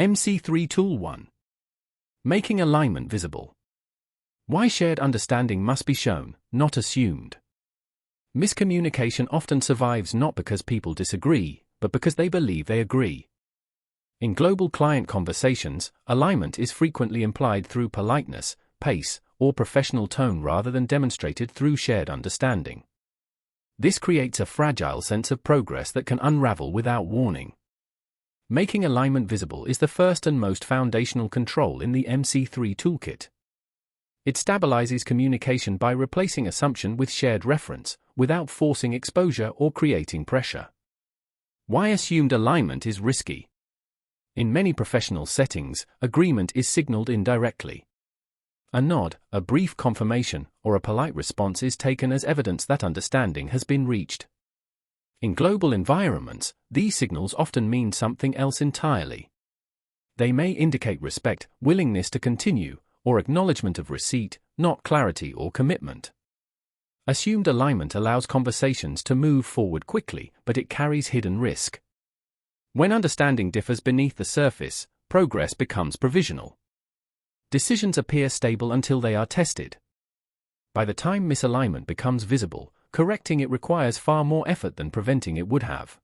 MC3 Tool 1. Making alignment visible. Why shared understanding must be shown, not assumed. Miscommunication often survives not because people disagree, but because they believe they agree. In global client conversations, alignment is frequently implied through politeness, pace, or professional tone rather than demonstrated through shared understanding. This creates a fragile sense of progress that can unravel without warning. Making alignment visible is the first and most foundational control in the MC3 toolkit. It stabilizes communication by replacing assumption with shared reference, without forcing exposure or creating pressure. Why assumed alignment is risky. In many professional settings, agreement is signaled indirectly. A nod, a brief confirmation, or a polite response is taken as evidence that understanding has been reached. In global environments, these signals often mean something else entirely. They may indicate respect, willingness to continue, or acknowledgement of receipt, not clarity or commitment. Assumed alignment allows conversations to move forward quickly, but it carries hidden risk. When understanding differs beneath the surface, progress becomes provisional. Decisions appear stable until they are tested. By the time misalignment becomes visible, correcting it requires far more effort than preventing it would have.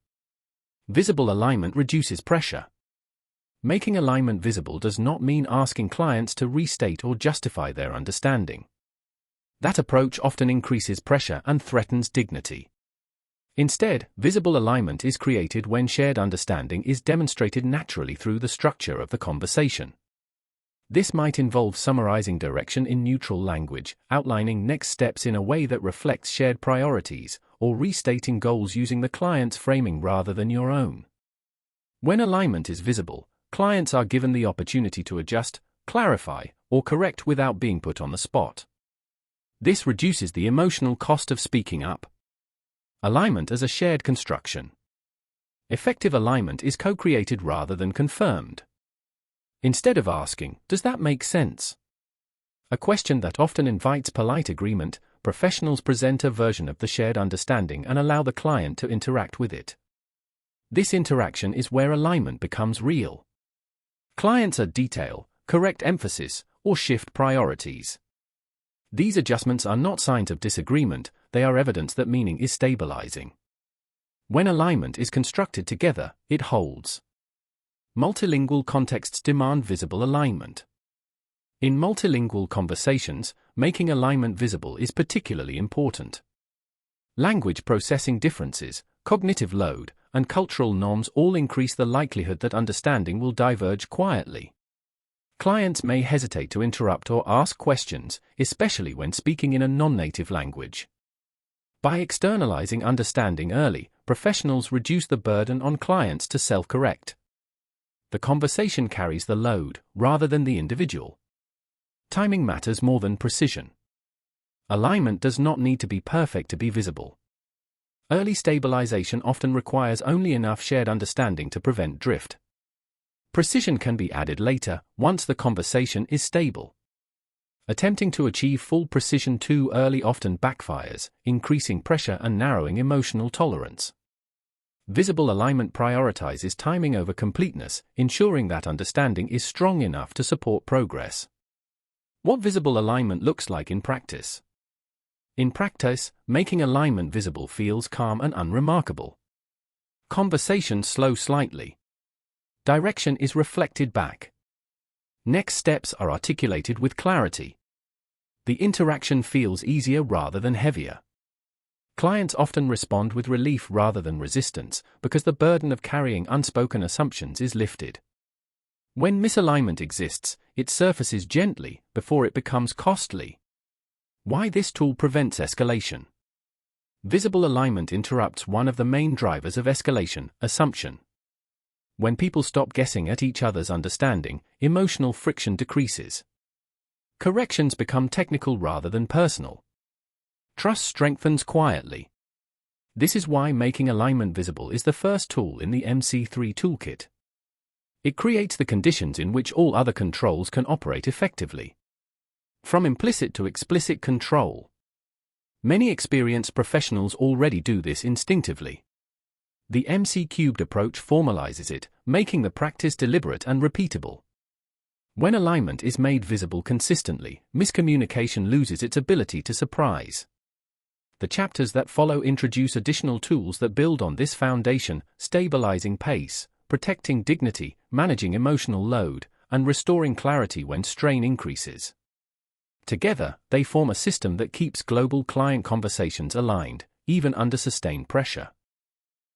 Visible alignment reduces pressure. Making alignment visible does not mean asking clients to restate or justify their understanding. That approach often increases pressure and threatens dignity. Instead, visible alignment is created when shared understanding is demonstrated naturally through the structure of the conversation. This might involve summarizing direction in neutral language, outlining next steps in a way that reflects shared priorities, or restating goals using the client's framing rather than your own. When alignment is visible, clients are given the opportunity to adjust, clarify, or correct without being put on the spot. This reduces the emotional cost of speaking up. Alignment as a shared construction. Effective alignment is co-created rather than confirmed. Instead of asking, "Does that make sense?" a question that often invites polite agreement, professionals present a version of the shared understanding and allow the client to interact with it. This interaction is where alignment becomes real. Clients add detail, correct emphasis, or shift priorities. These adjustments are not signs of disagreement, they are evidence that meaning is stabilizing. When alignment is constructed together, it holds. Multilingual contexts demand visible alignment. In multilingual conversations, making alignment visible is particularly important. Language processing differences, cognitive load, and cultural norms all increase the likelihood that understanding will diverge quietly. Clients may hesitate to interrupt or ask questions, especially when speaking in a non-native language. By externalizing understanding early, professionals reduce the burden on clients to self-correct. The conversation carries the load, rather than the individual. Timing matters more than precision. Alignment does not need to be perfect to be visible. Early stabilization often requires only enough shared understanding to prevent drift. Precision can be added later, once the conversation is stable. Attempting to achieve full precision too early often backfires, increasing pressure and narrowing emotional tolerance. Visible alignment prioritizes timing over completeness, ensuring that understanding is strong enough to support progress. What visible alignment looks like in practice. In practice, making alignment visible feels calm and unremarkable. Conversations slow slightly. Direction is reflected back. Next steps are articulated with clarity. The interaction feels easier rather than heavier. Clients often respond with relief rather than resistance, because the burden of carrying unspoken assumptions is lifted. When misalignment exists, it surfaces gently before it becomes costly. Why this tool prevents escalation. Visible alignment interrupts one of the main drivers of escalation, assumption. When people stop guessing at each other's understanding, emotional friction decreases. Corrections become technical rather than personal. Trust strengthens quietly. This is why making alignment visible is the first tool in the MC3 toolkit. It creates the conditions in which all other controls can operate effectively. From implicit to explicit control. Many experienced professionals already do this instinctively. The MC3 approach formalizes it, making the practice deliberate and repeatable. When alignment is made visible consistently, miscommunication loses its ability to surprise. The chapters that follow introduce additional tools that build on this foundation, stabilizing pace, protecting dignity, managing emotional load, and restoring clarity when strain increases. Together, they form a system that keeps global client conversations aligned, even under sustained pressure.